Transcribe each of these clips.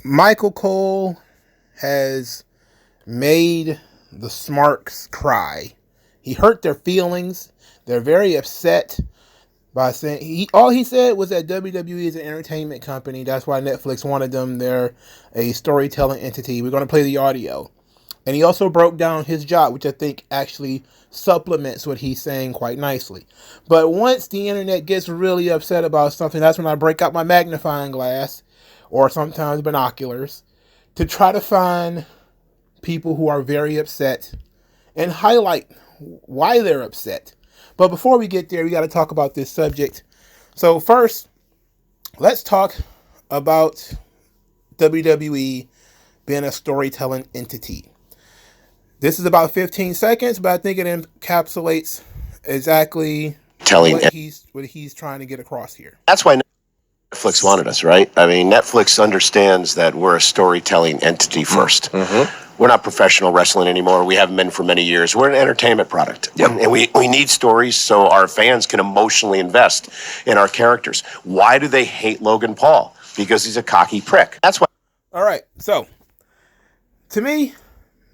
Michael Cole has made the Smarks cry. He hurt their feelings. They're very upset by saying all he said was that WWE is an entertainment company. That's why Netflix wanted them. They're a storytelling entity. We're going to play the audio. And he also broke down his job, which I think actually supplements what he's saying quite nicely. But once the internet gets really upset about something, that's when I break out my magnifying glass or sometimes binoculars to try to find people who are very upset and highlight why they're upset. But before we get there, we got to talk about this subject. So first, let's talk about WWE being a storytelling entity. This is about 15 seconds, but I think it encapsulates exactly what he's trying to get across here. That's why Netflix wanted us, right? I mean, Netflix understands that we're a storytelling entity first. Mm-hmm. We're not professional wrestling anymore. We haven't been for many years. We're an entertainment product. Yep. And we need stories so our fans can emotionally invest in our characters. Why do they hate Logan Paul? Because he's a cocky prick. That's why. All right. So, to me,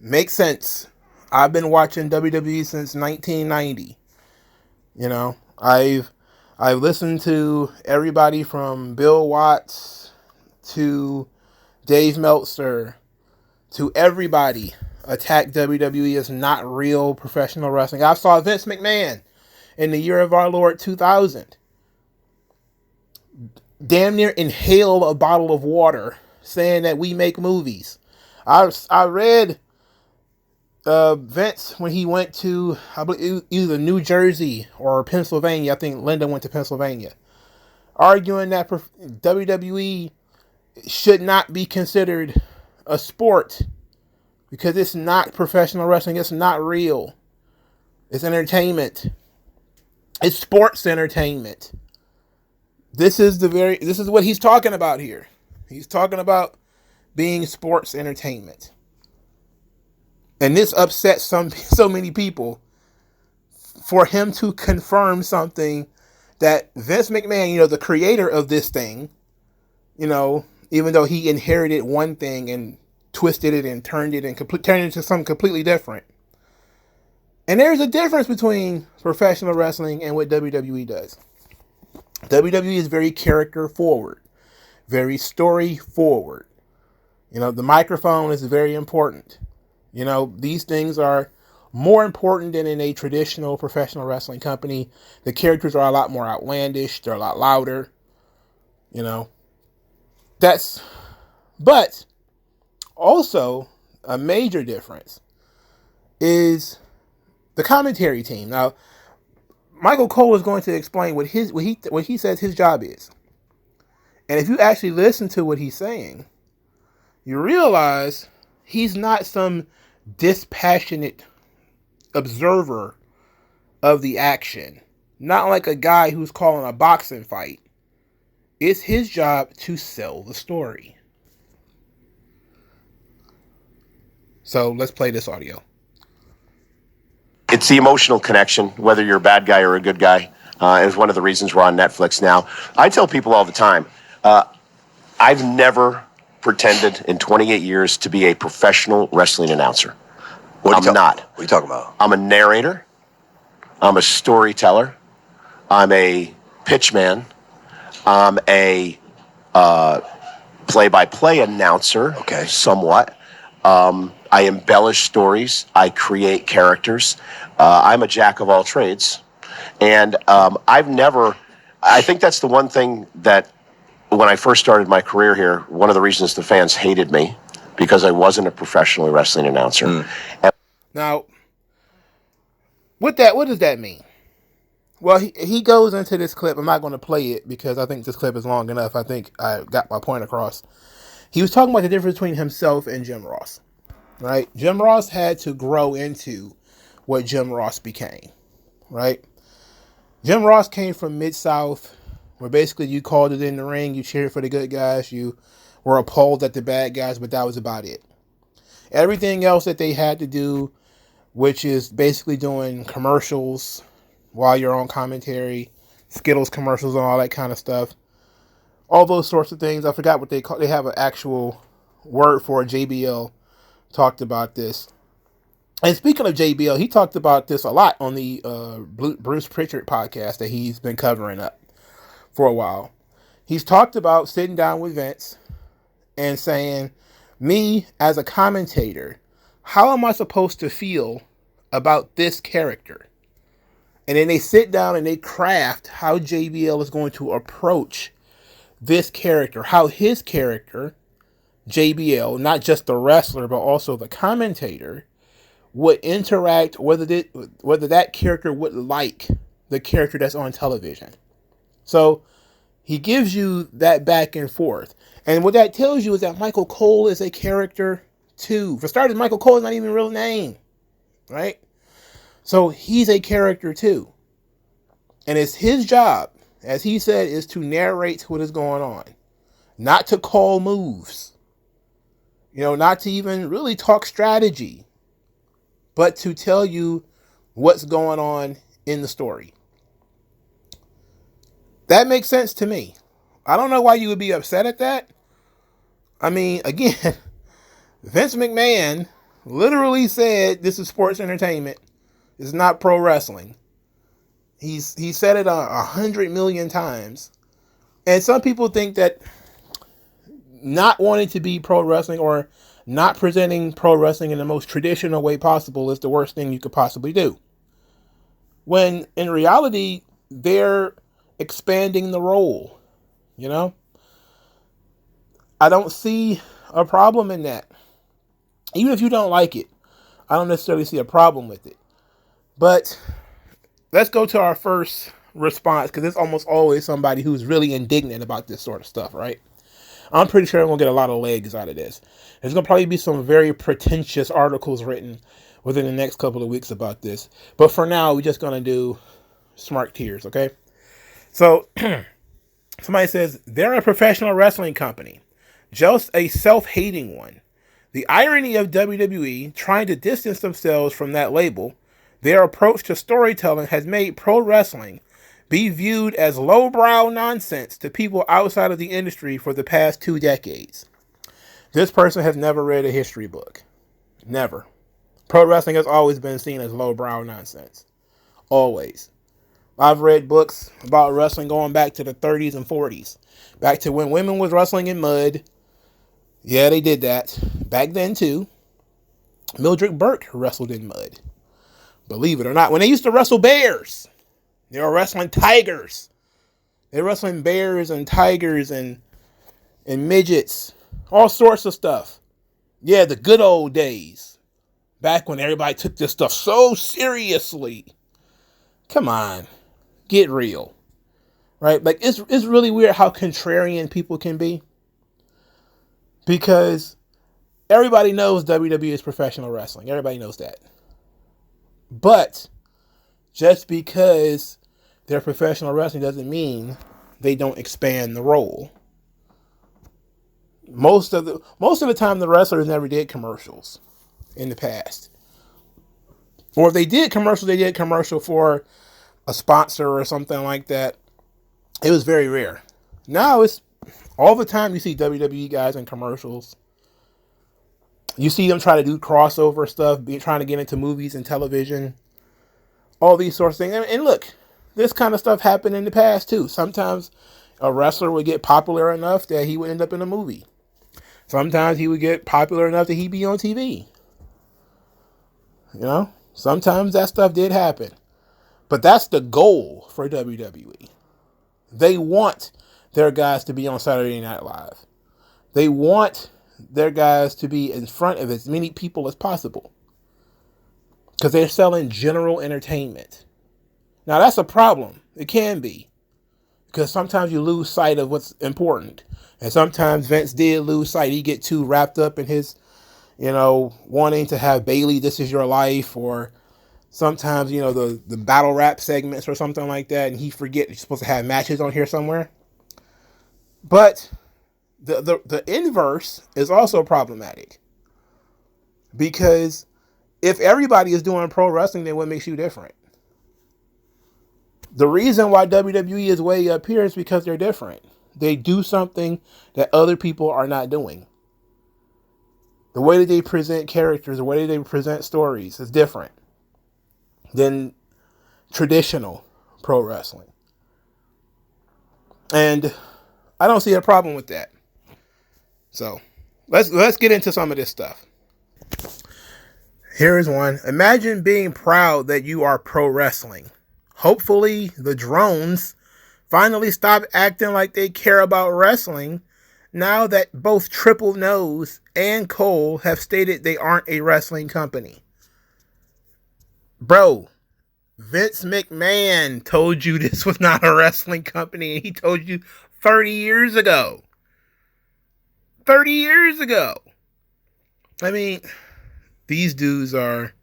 makes sense. I've been watching WWE since 1990. You know, I've listened to everybody from Bill Watts to Dave Meltzer to everybody attack WWE as not real professional wrestling. I saw Vince McMahon in the year of our Lord 2000 damn near inhale a bottle of water saying that we make movies. I read Vince when he went to, I believe, either New Jersey or Pennsylvania. I think Linda went to Pennsylvania, arguing that WWE should not be considered a sport because it's not professional wrestling. It's not real. It's entertainment. It's sports entertainment. This is what he's talking about here. He's talking about being sports entertainment. And this upsets so many people for him to confirm something that Vince McMahon, the creator of this thing, even though he inherited one thing and twisted it and turned it into something completely different. And there's a difference between professional wrestling and what WWE does. WWE is very character forward, very story forward. The microphone is very important. These things are more important than in a traditional professional wrestling company. The characters are a lot more outlandish. They're a lot louder. But also a major difference is the commentary team. Now, Michael Cole is going to explain what he says his job is. And if you actually listen to what he's saying, you realize he's not some dispassionate observer of the action. Not like a guy who's calling a boxing fight. It's his job to sell the story. So let's play this audio. It's the emotional connection, whether you're a bad guy or a good guy, is one of the reasons we're on Netflix now. I tell people all the time, I've never pretended in 28 years to be a professional wrestling announcer. I'm not. What are you talking about? I'm a narrator. I'm a storyteller. I'm a pitchman. I'm a play-by-play announcer, somewhat. I embellish stories. I create characters. I'm a jack of all trades. And I think that's the one thing that when I first started my career here, one of the reasons the fans hated me, because I wasn't a professional wrestling announcer. Now, what does that mean? Well, he goes into this clip. I'm not going to play it because I think this clip is long enough. I think I got my point across. He was talking about the difference between himself and Jim Ross, right? Jim Ross had to grow into what Jim Ross became, right? Jim Ross came from Mid-South, where basically you called it in the ring, you cheered for the good guys, you were appalled at the bad guys, but that was about it. Everything else that they had to do, which is basically doing commercials while you're on commentary, Skittles commercials and all that kind of stuff, all those sorts of things. I forgot what they call. They have an actual word for JBL talked about this. And speaking of JBL, he talked about this a lot on the Bruce Pritchard podcast that he's been covering up for a while. He's talked about sitting down with Vince and saying, me as a commentator, how am I supposed to feel about this character? And then they sit down and they craft how JBL is going to approach this character, how his character, JBL, not just the wrestler, but also the commentator, would interact, whether that character would like the character that's on television. So he gives you that back and forth. And what that tells you is that Michael Cole is a character too. For starters, Michael Cole is not even a real name, right? So he's a character too. And it's his job, as he said, is to narrate what is going on. Not to call moves. Not to even really talk strategy. But to tell you what's going on in the story. That makes sense to me. I don't know why you would be upset at that. I mean, again, Vince McMahon literally said this is sports entertainment. It's not pro wrestling. He said it 100 million times. And some people think that not wanting to be pro wrestling or not presenting pro wrestling in the most traditional way possible is the worst thing you could possibly do. When in reality, they're expanding the role. I don't see a problem in that. Even if you don't like it, I don't necessarily see a problem with it. But let's go to our first response, because it's almost always somebody who's really indignant about this sort of stuff, right? I'm pretty sure I'm going to get a lot of legs out of this. There's going to probably be some very pretentious articles written within the next couple of weeks about this. But for now, we're just going to do smart tears, okay? So, somebody says, they're a professional wrestling company. Just a self-hating one. The irony of WWE trying to distance themselves from that label, their approach to storytelling has made pro wrestling be viewed as lowbrow nonsense to people outside of the industry for the past 2 decades. This person has never read a history book. Never. Pro wrestling has always been seen as lowbrow nonsense. Always. I've read books about wrestling going back to the 30s and 40s. Back to when women was wrestling in mud. Yeah, they did that. Back then, too. Mildred Burke wrestled in mud. Believe it or not. When they used to wrestle bears, they were wrestling tigers. They were wrestling bears and tigers and midgets. All sorts of stuff. Yeah, the good old days. Back when everybody took this stuff so seriously. Come on. Get real. Right? Like, it's really weird how contrarian people can be. Because everybody knows WWE is professional wrestling. Everybody knows that. But just because they're professional wrestling doesn't mean they don't expand the role. Most of the time, the wrestlers never did commercials in the past. Or if they did commercials, they did commercial for a sponsor or something like that. It was very rare. Now it's all the time you see WWE guys in commercials. You see them try to do crossover stuff, trying to get into movies and television. All these sorts of things. And look, this kind of stuff happened in the past too. Sometimes a wrestler would get popular enough that he would end up in a movie. Sometimes he would get popular enough that he'd be on TV. Sometimes that stuff did happen. But that's the goal for WWE. They want their guys to be on Saturday Night Live. They want their guys to be in front of as many people as possible. Because they're selling general entertainment. Now, that's a problem. It can be. Because sometimes you lose sight of what's important. And sometimes Vince did lose sight. He get too wrapped up in his, wanting to have Bailey, This Is Your Life. Or sometimes, the battle rap segments or something like that. And he forget he's supposed to have matches on here somewhere. But the inverse is also problematic. Because if everybody is doing pro wrestling, then what makes you different? The reason why WWE is way up here is because they're different. They do something that other people are not doing. The way that they present characters, the way that they present stories is different than traditional pro wrestling. And I don't see a problem with that. So let's get into some of this stuff. Here is one. Imagine being proud that you are pro wrestling. Hopefully the drones finally stop acting like they care about wrestling now that both Triple Nose and Cole have stated they aren't a wrestling company. Bro, Vince McMahon told you this was not a wrestling company, and he told you 30 years ago. 30 years ago. I mean, these dudes are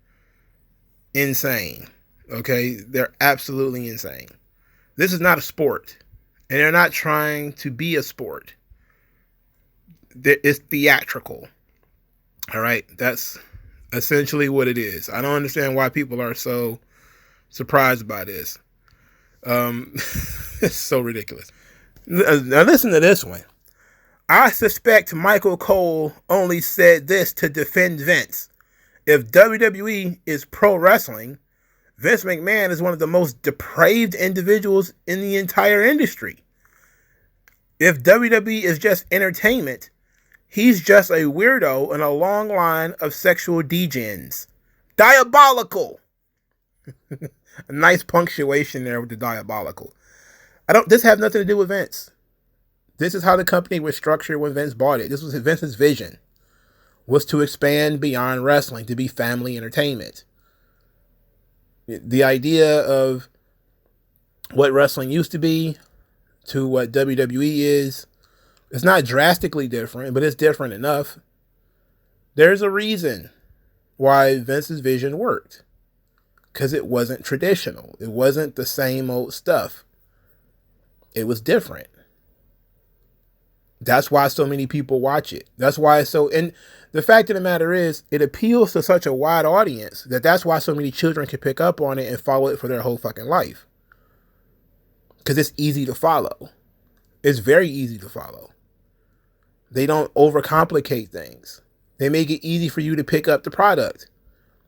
insane. Okay? They're absolutely insane. This is not a sport. And they're not trying to be a sport. It's theatrical. All right? That's essentially what it is. I don't understand why people are so surprised by this. It's so ridiculous. Now listen to this one. I suspect Michael Cole only said this to defend Vince. If WWE is pro wrestling, Vince McMahon is one of the most depraved individuals in the entire industry. If WWE is just entertainment, he's just a weirdo in a long line of sexual degens. Diabolical! A nice punctuation there with the diabolical. This has nothing to do with Vince. This is how the company was structured when Vince bought it. This was Vince's vision, was to expand beyond wrestling, to be family entertainment. The idea of what wrestling used to be to what WWE is, it's not drastically different, but it's different enough. There's a reason why Vince's vision worked. Because it wasn't traditional. It wasn't the same old stuff. It was different. That's why so many people watch it. That's why it's so... And the fact of the matter is, it appeals to such a wide audience that's why so many children can pick up on it and follow it for their whole fucking life. Because it's easy to follow. It's very easy to follow. They don't overcomplicate things. They make it easy for you to pick up the product.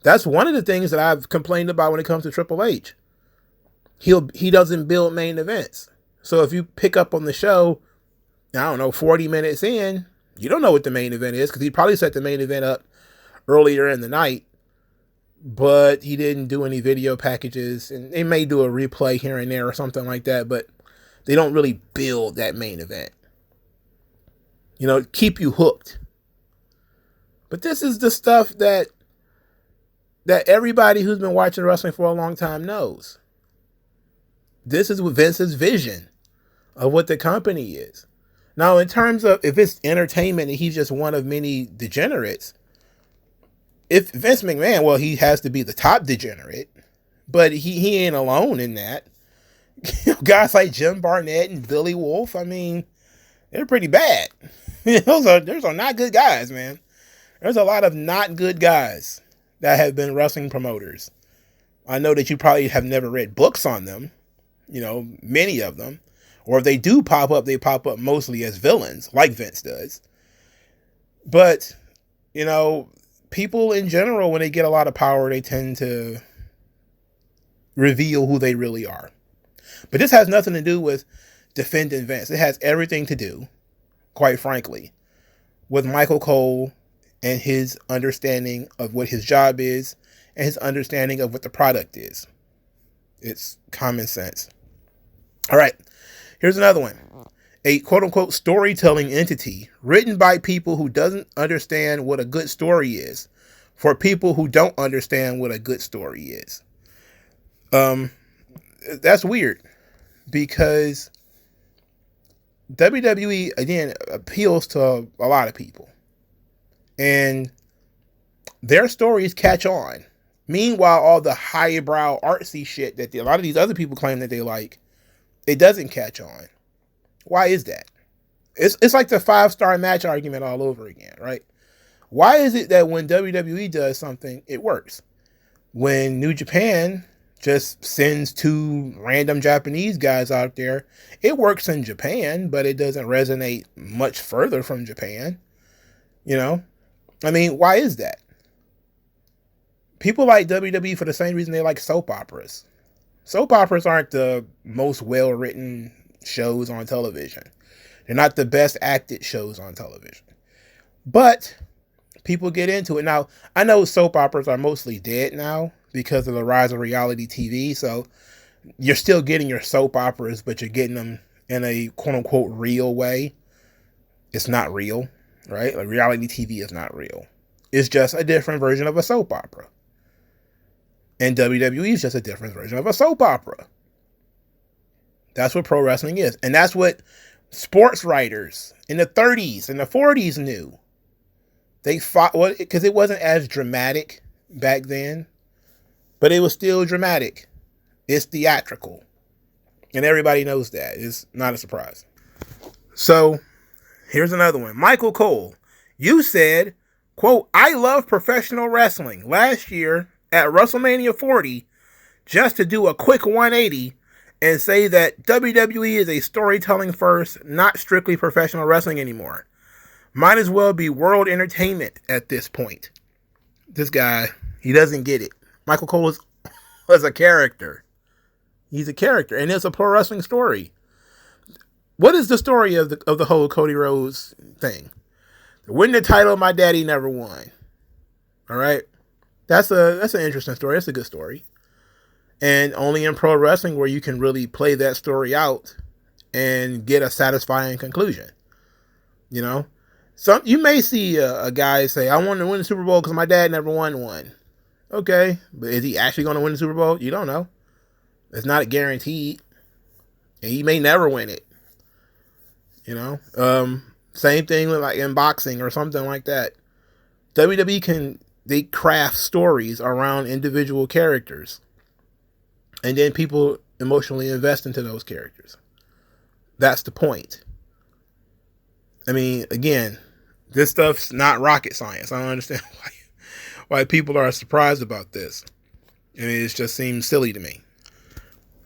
That's one of the things that I've complained about when it comes to Triple H. He doesn't build main events. So if you pick up on the show, I don't know, 40 minutes in, you don't know what the main event is, because he probably set the main event up earlier in the night, but he didn't do any video packages, and they may do a replay here and there or something like that, but they don't really build that main event. You know, keep you hooked. But this is the stuff that everybody who's been watching wrestling for a long time knows. This is Vince's vision of what the company is. Now, in terms of if it's entertainment and he's just one of many degenerates, if Vince McMahon, well, he has to be the top degenerate, but he ain't alone in that. Guys like Jim Barnett and Billy Wolf, I mean, they're pretty bad. Those are not good guys, man. There's a lot of not good guys that have been wrestling promoters. I know that you probably have never read books on them, you know, many of them. Or if they do pop up, they pop up mostly as villains, like Vince does. But, you know, people in general, when they get a lot of power, they tend to reveal who they really are. But this has nothing to do with defending Vince. It has everything to do, quite frankly, with Michael Cole and his understanding of what his job is and his understanding of what the product is. It's common sense. All right. Here's another one. A quote-unquote storytelling entity written by people who doesn't understand what a good story is for people who don't understand what a good story is. That's weird because WWE, again, appeals to a lot of people. And their stories catch on. Meanwhile, all the highbrow artsy shit that a lot of these other people claim that they like, it doesn't catch on. Why is that? It's like the 5-star match argument all over again, right? Why is it that when WWE does something, it works? When New Japan just sends 2 random Japanese guys out there, it works in Japan, but it doesn't resonate much further from Japan. You know? I mean, why is that? People like WWE for the same reason they like soap operas. Soap operas aren't the most well-written shows on television. They're not the best acted shows on television. But people get into it. Now, I know soap operas are mostly dead now because of the rise of reality TV. So you're still getting your soap operas, but you're getting them in a quote-unquote real way. It's not real, right? Like, reality TV is not real. It's just a different version of a soap opera. And WWE is just a different version of a soap opera. That's what pro wrestling is. And that's what sports writers in the 30s and the 40s knew. They fought, well, because it wasn't as dramatic back then, but it was still dramatic. It's theatrical. And everybody knows that. It's not a surprise. So, here's another one. Michael Cole, you said, quote, I love professional wrestling last year at WrestleMania 40 just to do a quick 180 and say that WWE is a storytelling first, not strictly professional wrestling anymore. Might as well be world entertainment at this point. This guy, he doesn't get it. Michael Cole was a character. He's a character, and it's a pro wrestling story. What is the story of the whole Cody Rhodes thing? Winning the title my daddy never won. All right? That's an interesting story. That's a good story. And only in pro wrestling where you can really play that story out and get a satisfying conclusion. You know? You may see a guy say, I want to win the Super Bowl because my dad never won one. Okay, but is he actually going to win the Super Bowl? You don't know. It's not guaranteed. And he may never win it. You know? Same thing with like in boxing or something like that. WWE they craft stories around individual characters. And then people emotionally invest into those characters. That's the point. I mean, again, this stuff's not rocket science. I don't understand why people are surprised about this. I mean, it just seems silly to me.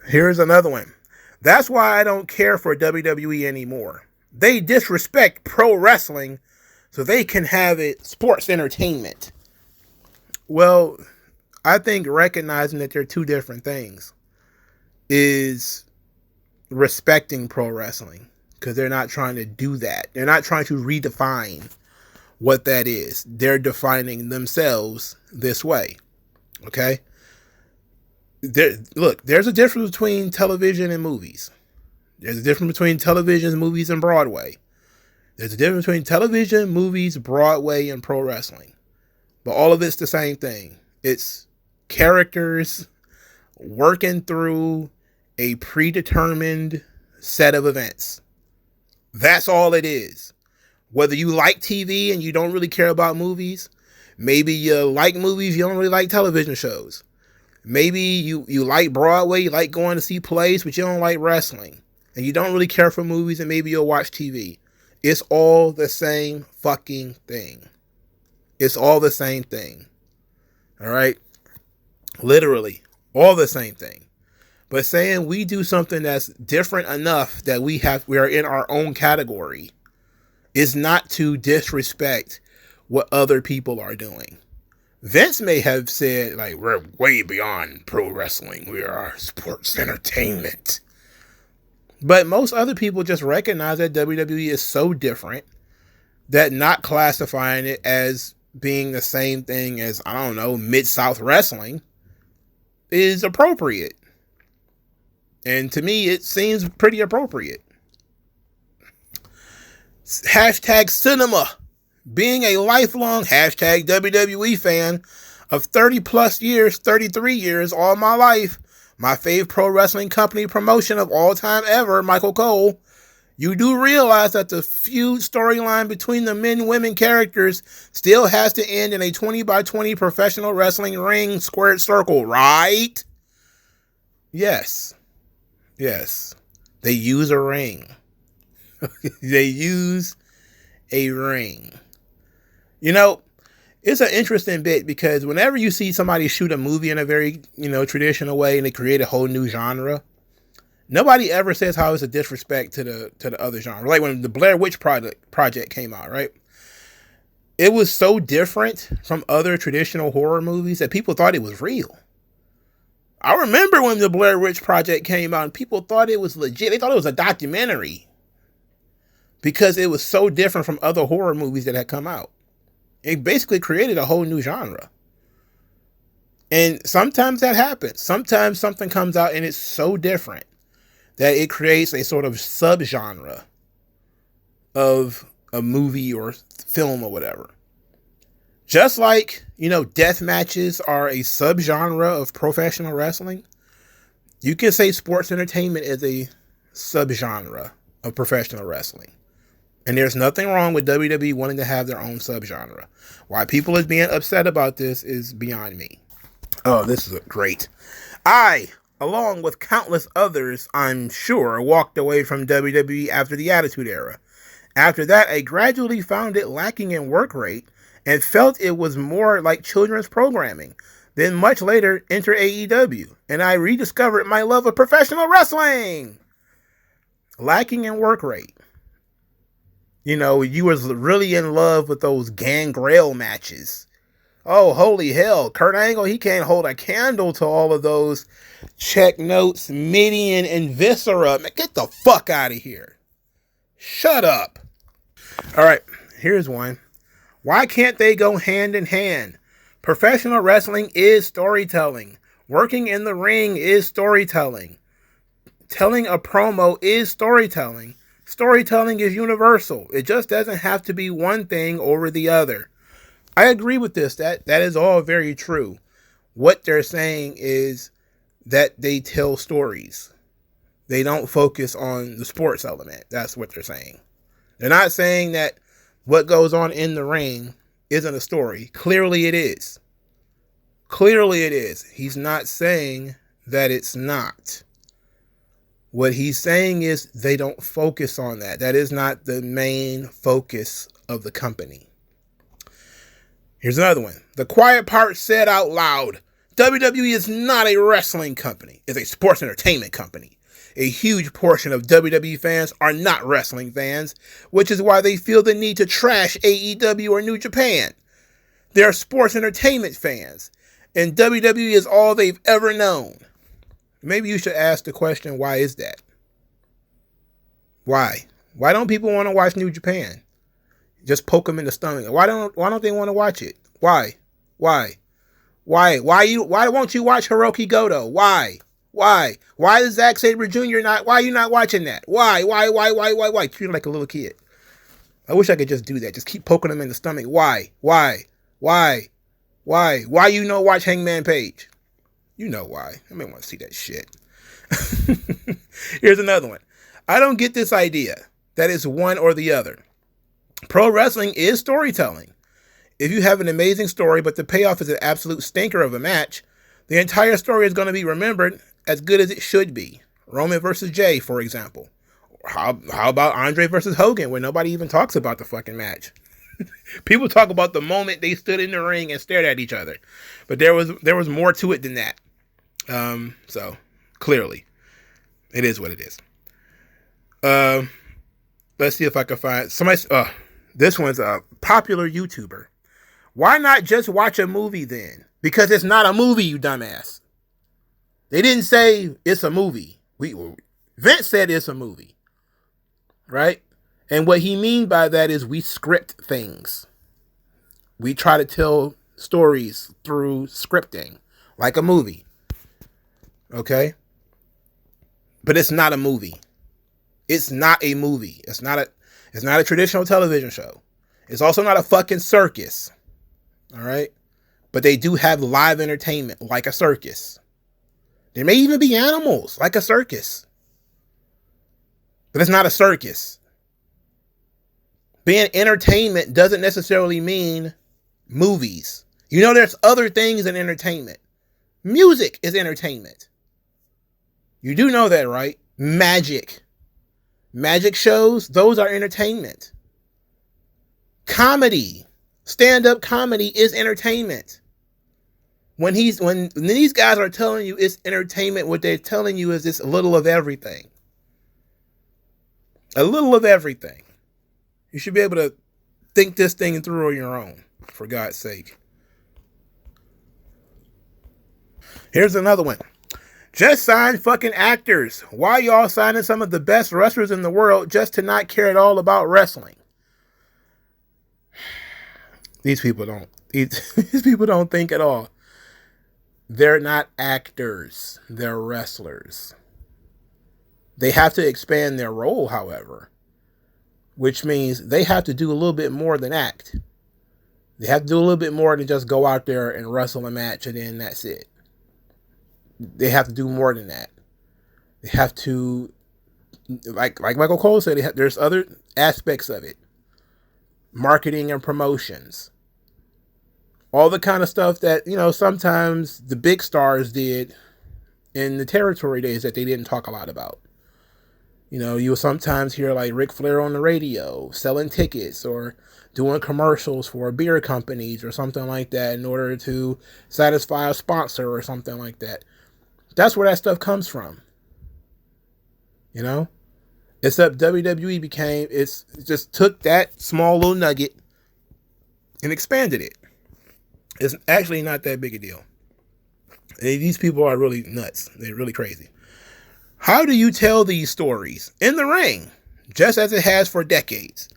Here's another one. That's why I don't care for WWE anymore. They disrespect pro wrestling so they can have it sports entertainment. Well, I think recognizing that they're two different things is respecting pro wrestling, because they're not trying to do that. They're not trying to redefine what that is. They're defining themselves this way. Okay? There's a difference between television and movies. There's a difference between television, movies, and Broadway. There's a difference between television, movies, Broadway, and pro wrestling. But all of it's the same thing. It's characters working through a predetermined set of events. That's all it is. Whether you like TV and you don't really care about movies, maybe you like movies, you don't really like television shows. Maybe you like Broadway, you like going to see plays, but you don't like wrestling. And you don't really care for movies, and maybe you'll watch TV. It's all the same fucking thing. It's all the same thing. All right? Literally, all the same thing. But saying we do something that's different enough that we are in our own category is not to disrespect what other people are doing. Vince may have said, like, we're way beyond pro wrestling. We are sports entertainment. But most other people just recognize that WWE is so different that not classifying it as being the same thing as, I don't know, Mid-South Wrestling is appropriate. And to me, it seems pretty appropriate. Hashtag cinema. Being a lifelong hashtag WWE fan of 30 plus years, 33 years, all my life, my fave pro wrestling company promotion of all time ever, Michael Cole, you do realize that the feud storyline between the men-women characters still has to end in a 20 by 20 professional wrestling ring squared circle, right? Yes. Yes. They use a ring. They use a ring. You know, it's an interesting bit because whenever you see somebody shoot a movie in a very, traditional way and they create a whole new genre, nobody ever says how it's a disrespect to the other genre. Like when the Blair Witch Project came out, right? It was so different from other traditional horror movies that people thought it was real. I remember when the Blair Witch Project came out and people thought it was legit. They thought it was a documentary because it was so different from other horror movies that had come out. It basically created a whole new genre. And sometimes that happens. Sometimes something comes out and it's so different that it creates a sort of subgenre of a movie or film or whatever. Just like, death matches are a subgenre of professional wrestling, you can say sports entertainment is a subgenre of professional wrestling. And there's nothing wrong with WWE wanting to have their own subgenre. Why people are being upset about this is beyond me. Oh, this is great. I, along with countless others, I'm sure, walked away from WWE after the Attitude Era. After that, I gradually found it lacking in work rate and felt it was more like children's programming. Then much later, enter AEW, and I rediscovered my love of professional wrestling. Lacking in work rate. You was really in love with those Gangrel matches. Oh, holy hell. Kurt Angle, he can't hold a candle to all of those Check Notes, Midian, and Viscera. Man, get the fuck out of here. Shut up. All right, here's one. Why can't they go hand in hand? Professional wrestling is storytelling. Working in the ring is storytelling. Telling a promo is storytelling. Storytelling is universal. It just doesn't have to be one thing over the other. I agree with this. That is all very true. What they're saying is that they tell stories. They don't focus on the sports element. That's what they're saying. They're not saying that what goes on in the ring isn't a story. Clearly it is. Clearly it is. He's not saying that it's not. What he's saying is they don't focus on that. That is not the main focus of the company. Here's another one. The quiet part said out loud. WWE is not a wrestling company. It's a sports entertainment company. A huge portion of WWE fans are not wrestling fans, which is why they feel the need to trash AEW or New Japan. They're sports entertainment fans, and WWE is all they've ever known. Maybe you should ask the question, why is that? Why? Why don't people want to watch New Japan? Just poke them in the stomach. Why don't they want to watch it? Why? Why won't you watch Hiroki Goto? Why? Why is Zack Sabre Jr. why are you not watching that? Why? Treat him like a little kid. I wish I could just do that. Just keep poking him in the stomach. Why? Why watch Hangman Page? You know why. I may want to see that shit. Here's another one. I don't get this idea that it's one or the other. Pro wrestling is storytelling. If you have an amazing story, but the payoff is an absolute stinker of a match, the entire story is going to be remembered as good as it should be. Roman versus Jay, for example. How about Andre versus Hogan, where nobody even talks about the fucking match? People talk about the moment they stood in the ring and stared at each other. But there was more to it than that. So clearly it is what it is. Let's see if I can find somebody. This one's a popular YouTuber. Why not just watch a movie then? Because it's not a movie, you dumbass. They didn't say it's a movie. Vince said it's a movie, right? And what he means by that is we script things. We try to tell stories through scripting, like a movie. Okay? But it's not a movie. It's not a movie. It's not a traditional television show. It's also not a fucking circus. All right? But they do have live entertainment like a circus. There may even be animals like a circus. But it's not a circus. Being entertainment doesn't necessarily mean movies. There's other things in entertainment. Music is entertainment. You do know that, right? Magic shows, those are entertainment. Comedy, stand-up comedy is entertainment. When these guys are telling you it's entertainment, what they're telling you is it's a little of everything. A little of everything. You should be able to think this thing through on your own, for God's sake. Here's another one. Just sign fucking actors. Why y'all signing some of the best wrestlers in the world just to not care at all about wrestling? These people don't. These people don't think at all. They're not actors. They're wrestlers. They have to expand their role, however, which means they have to do a little bit more than act. They have to do a little bit more than just go out there and wrestle a match and then that's it. They have to do more than that. They have to, like Michael Cole said, there's other aspects of it. Marketing and promotions. All the kind of stuff that, sometimes the big stars did in the territory days that they didn't talk a lot about. You'll sometimes hear like Ric Flair on the radio selling tickets or doing commercials for beer companies or something like that in order to satisfy a sponsor or something like that. That's where that stuff comes from. Except WWE just took that small little nugget and expanded it. It's actually not that big a deal. These people are really nuts. They're really crazy. How do you tell these stories? In the ring, just as it has for decades.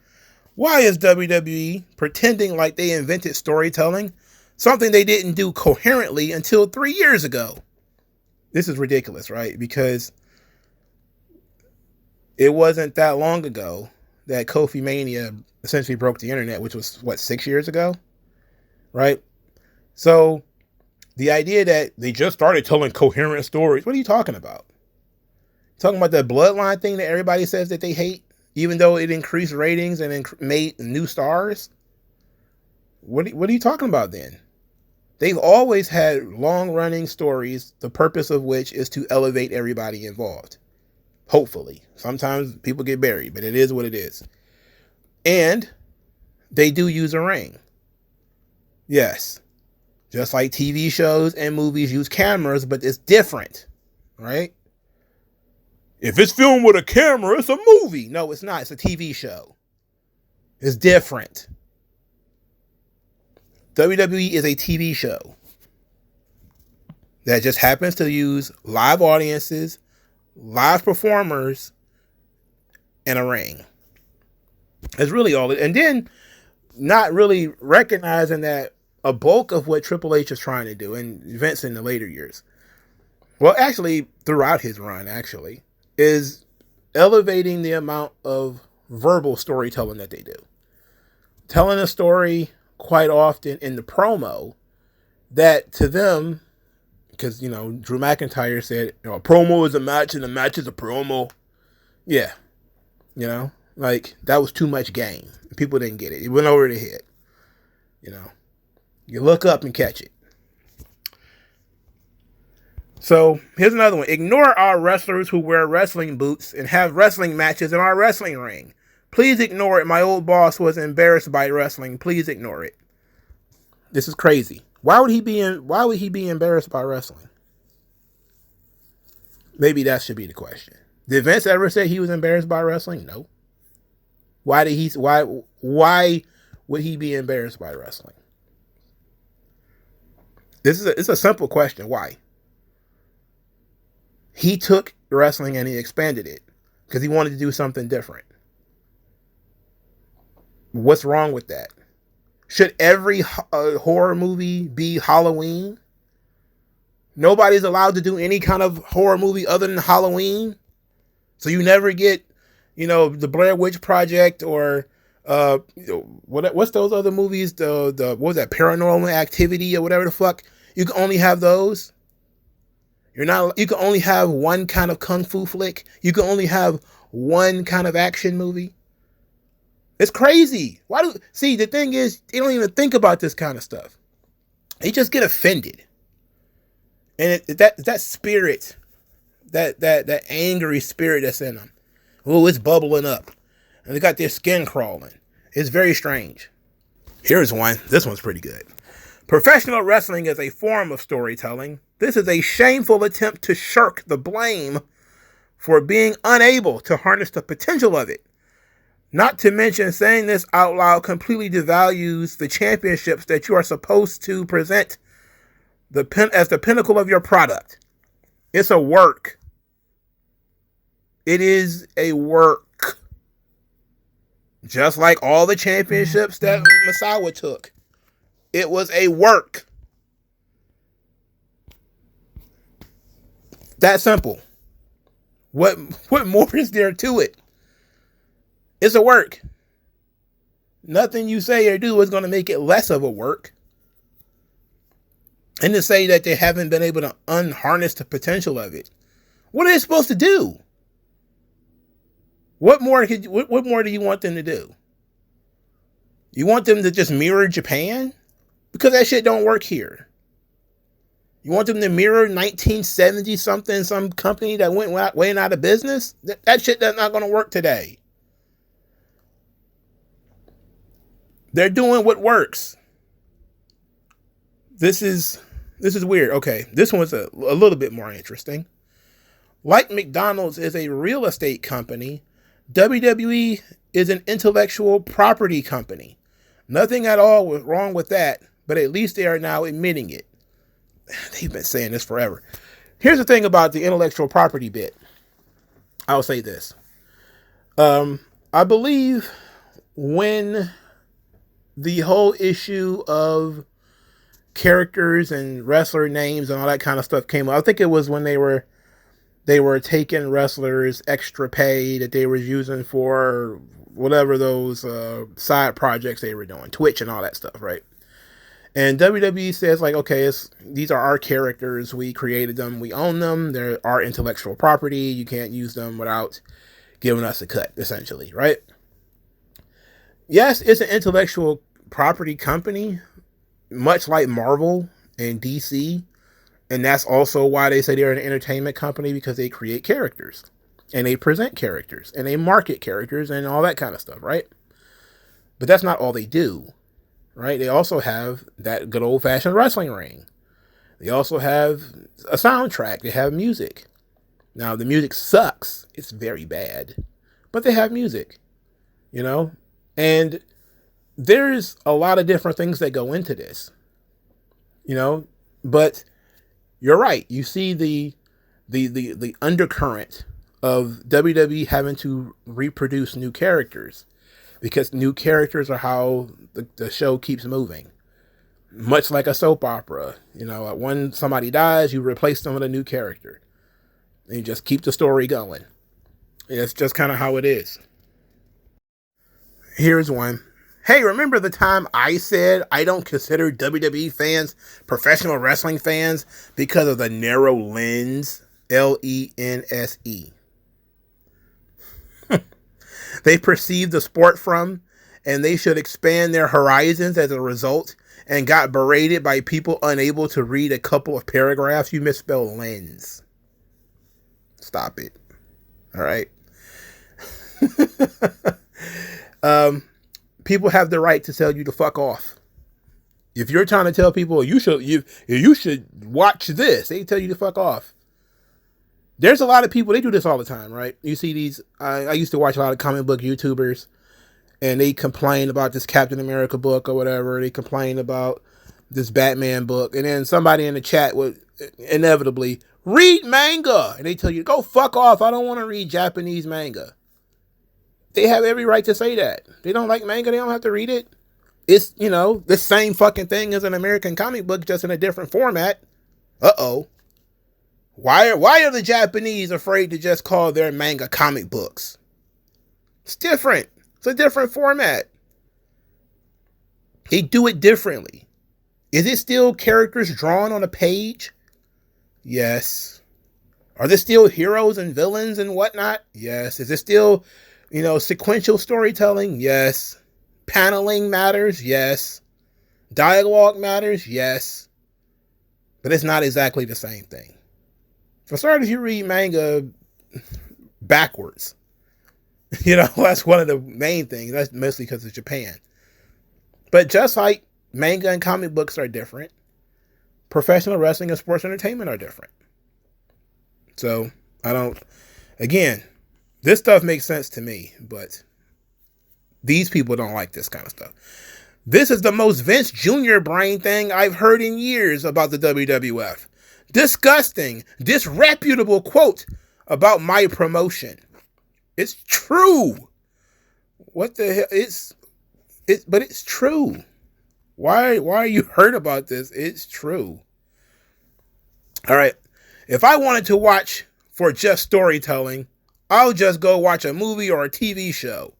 Why is WWE pretending like they invented storytelling, something they didn't do coherently until 3 years ago? This is ridiculous, right? Because it wasn't that long ago that Kofi Mania essentially broke the internet, which was, 6 years ago? Right? So, the idea that they just started telling coherent stories, what are you talking about? Talking about that bloodline thing that everybody says that they hate, even though it increased ratings and made new stars? What are you talking about then? They've always had long-running stories, the purpose of which is to elevate everybody involved. Hopefully. Sometimes people get buried, but it is what it is. And they do use a ring. Yes. Just like TV shows and movies use cameras, but it's different, right? If it's filmed with a camera, it's a movie. No, it's not. It's a TV show. It's different. WWE is a TV show that just happens to use live audiences, live performers, and a ring. That's really all it. And then not really recognizing that a bulk of what Triple H is trying to do, and Vince in the later years, well, actually throughout his run, is elevating the amount of verbal storytelling that they do. Telling a story quite often in the promo that to them, because, Drew McIntyre said, a promo is a match and a match is a promo. Yeah. That was too much game. People didn't get it. It went over their head. You look up and catch it. So, here's another one. Ignore our wrestlers who wear wrestling boots and have wrestling matches in our wrestling ring. Please ignore it. My old boss was embarrassed by wrestling. Please ignore it. This is crazy. Why would he be embarrassed by wrestling? Maybe that should be the question. Did Vince ever say he was embarrassed by wrestling? No. Why would he be embarrassed by wrestling? It's a simple question. Why? He took wrestling and he expanded it because he wanted to do something different. What's wrong with that? Should every horror movie be Halloween? Nobody's allowed to do any kind of horror movie other than Halloween. So you never get, the Blair Witch Project or what's those other movies? The what was that, Paranormal Activity or whatever the fuck? You can only have those. You can only have one kind of kung fu flick. You can only have one kind of action movie. It's crazy. The thing is, they don't even think about this kind of stuff. They just get offended. And that spirit, that angry spirit that's in them. Oh, it's bubbling up. And they got their skin crawling. It's very strange. Here's one. This one's pretty good. Professional wrestling is a form of storytelling. This is a shameful attempt to shirk the blame for being unable to harness the potential of it. Not to mention, saying this out loud completely devalues the championships that you are supposed to present as the pinnacle of your product. It's a work. It is a work. Just like all the championships that Misawa took. It was a work. That simple. What more is there to it? It's a work. Nothing you say or do is going to make it less of a work. And to say that they haven't been able to unharness the potential of it. What are they supposed to do? What more do you want them to do? You want them to just mirror Japan? Because that shit don't work here. You want them to mirror 1970 something, some company that went out of business? That shit that's not going to work today. They're doing what works. This is weird. Okay, this one's a little bit more interesting. Like McDonald's is a real estate company, WWE is an intellectual property company. Nothing at all was wrong with that, but at least they are now admitting it. They've been saying this forever. Here's the thing about the intellectual property bit. I'll say this. I believe when the whole issue of characters and wrestler names and all that kind of stuff came up, I think it was when they were taking wrestlers extra pay that they were using for whatever those side projects they were doing, Twitch and all that stuff, right? And WWE says, like, okay, these are our characters. We created them. We own them. They're our intellectual property. You can't use them without giving us a cut, essentially, right? Yes, it's an intellectual property company, much like Marvel and DC. And that's also why they say they're an entertainment company, because they create characters. And they present characters. And they market characters and all that kind of stuff, right? But that's not all they do. Right? They also have that good old-fashioned wrestling ring. They also have a soundtrack. They have music. Now, the music sucks. It's very bad. But they have music. You know? And there's a lot of different things that go into this. You know? But you're right. You see the undercurrent of WWE having to reproduce new characters. Because new characters are how the show keeps moving. Much like a soap opera. You know, when somebody dies, you replace them with a new character. And you just keep the story going. And it's just kind of how it is. Here's one. Hey, remember the time I said I don't consider WWE fans professional wrestling fans because of the narrow lens? Lense. They perceive the sport from, and they should expand their horizons as a result, and got berated by people unable to read a couple of paragraphs. You misspelled lens. Stop it. All right. People have the right to tell you to fuck off. If you're trying to tell people you should watch this, they tell you to fuck off. There's a lot of people, they do this all the time, right? You see these, I used to watch a lot of comic book YouTubers, and they complain about this Captain America book or whatever. They complain about this Batman book. And then somebody in the chat would inevitably, read manga. And they tell you, go fuck off. I don't want to read Japanese manga. They have every right to say that. They don't like manga. They don't have to read it. It's, you know, the same fucking thing as an American comic book, just in a different format. Uh-oh. Why are the Japanese afraid to just call their manga comic books? It's different. It's a different format. They do it differently. Is it still characters drawn on a page? Yes. Are there still heroes and villains and whatnot? Yes. Is it still, you know, sequential storytelling? Yes. Paneling matters? Yes. Dialogue matters? Yes. But it's not exactly the same thing. For starters, you read manga backwards. You know, that's one of the main things. That's mostly because of Japan. But just like manga and comic books are different, professional wrestling and sports entertainment are different. So, again, this stuff makes sense to me, but These people don't like this kind of stuff. This is the most Vince Jr. brain thing I've heard in years about the WWF. Disgusting, disreputable quote about my promotion. It's true. What the hell? But it's true. Why are you hurt about this? It's true. All right. If I wanted to watch for just storytelling, I'll just go watch a movie or a TV show.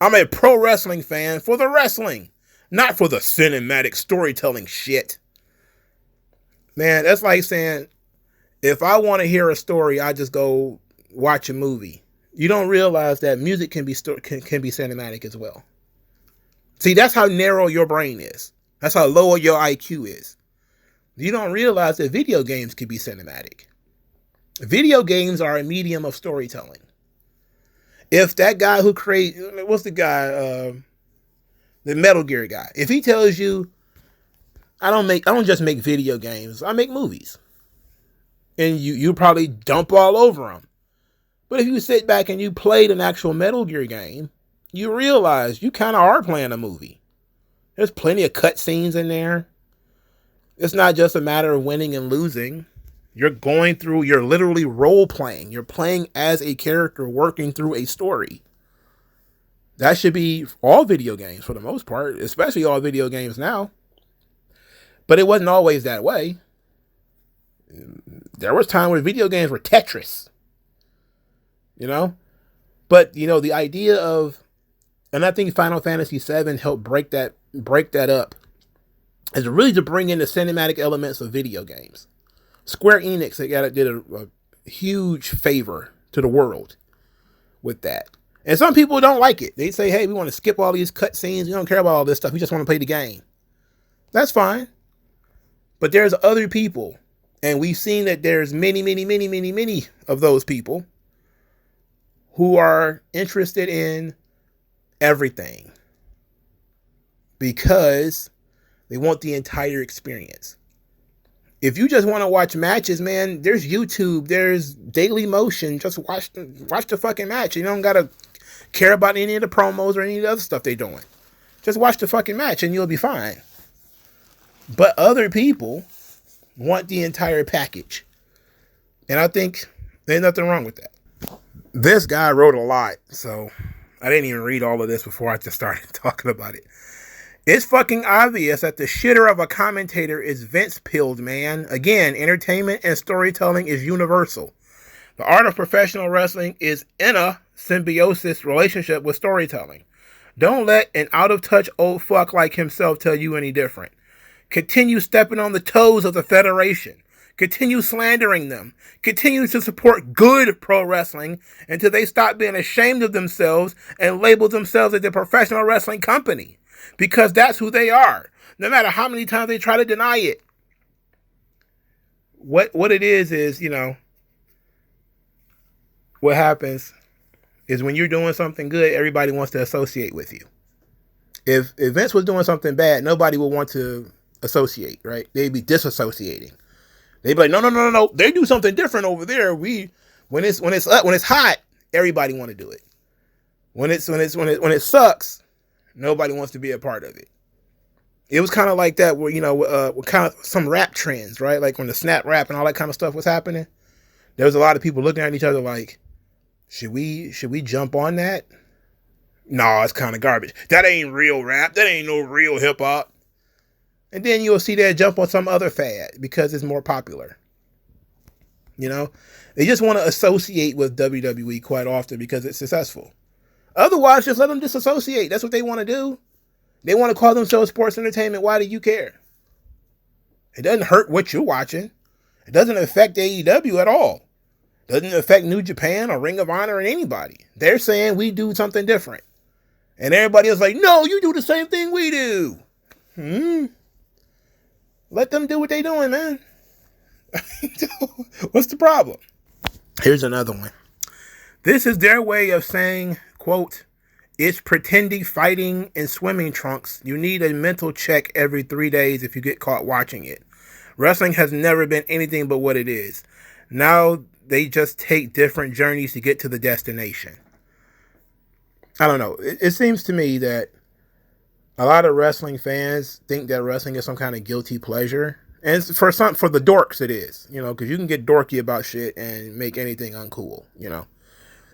I'm a pro wrestling fan for the wrestling, not for the cinematic storytelling shit. Man, that's like saying, if I want to hear a story, I just go watch a movie. You don't realize that music can be cinematic as well. See, that's how narrow your brain is. That's how low your IQ is. You don't realize that video games can be cinematic. Video games are a medium of storytelling. If that guy who created, what's the guy, the Metal Gear guy, if he tells you, I don't just make video games, I make movies. And you probably dump all over them. But if you sit back and you played an actual Metal Gear game, you realize you kind of are playing a movie. There's plenty of cutscenes in there. It's not just a matter of winning and losing. You're literally role playing. You're playing as a character working through a story. That should be all video games for the most part, especially all video games now. But it wasn't always that way. There was time where video games were Tetris. But the idea of, and I think Final Fantasy VII helped break that up, is really to bring in the cinematic elements of video games. Square Enix did a huge favor to the world with that. And some people don't like it. They say, hey, we want to skip all these cutscenes. We don't care about all this stuff. We just want to play the game. That's fine. But there's other people, and we've seen that there's many, many, many, many, many of those people who are interested in everything because they want the entire experience. If you just want to watch matches, man, there's YouTube, there's Daily Motion. Just watch the fucking match. You don't gotta care about any of the promos or any of the other stuff they're doing. Just watch the fucking match and you'll be fine. But other people want the entire package. And I think there's nothing wrong with that. This guy wrote a lot, so I didn't even read all of this before I just started talking about it. It's fucking obvious that the shitter of a commentator is Vince pilled, man. Again, entertainment and storytelling is universal. The art of professional wrestling is in a symbiosis relationship with storytelling. Don't let an out-of-touch old fuck like himself tell you any different. Continue stepping on the toes of the Federation. Continue slandering them. Continue to support good pro wrestling until they stop being ashamed of themselves and label themselves as a professional wrestling company. Because that's who they are. No matter how many times they try to deny it. What it is, what happens is when you're doing something good, everybody wants to associate with you. If Vince was doing something bad, nobody would want to associate, right? They'd be disassociating. They'd be like, no. They do something different over there. When it's hot, everybody want to do it. When it sucks, nobody wants to be a part of it. It was kind of like that where, with kind of some rap trends, right? Like when the snap rap and all that kind of stuff was happening, there was a lot of people looking at each other like, should we jump on that? No, it's kind of garbage. That ain't real rap. That ain't no real hip hop. And then you'll see that jump on some other fad because it's more popular. They just want to associate with WWE quite often because it's successful. Otherwise, just let them disassociate. That's what they want to do. They want to call themselves sports entertainment. Why do you care? It doesn't hurt what you're watching. It doesn't affect AEW at all. It doesn't affect New Japan or Ring of Honor or anybody. They're saying we do something different. And everybody else is like, no, you do the same thing we do. Let them do what they're doing, man. What's the problem? Here's another one. This is their way of saying, quote, it's pretending fighting in swimming trunks. You need a mental check every 3 days if you get caught watching it. Wrestling has never been anything but what it is. Now they just take different journeys to get to the destination. I don't know. It seems to me that a lot of wrestling fans think that wrestling is some kind of guilty pleasure. And it's for the dorks it is, because you can get dorky about shit and make anything uncool.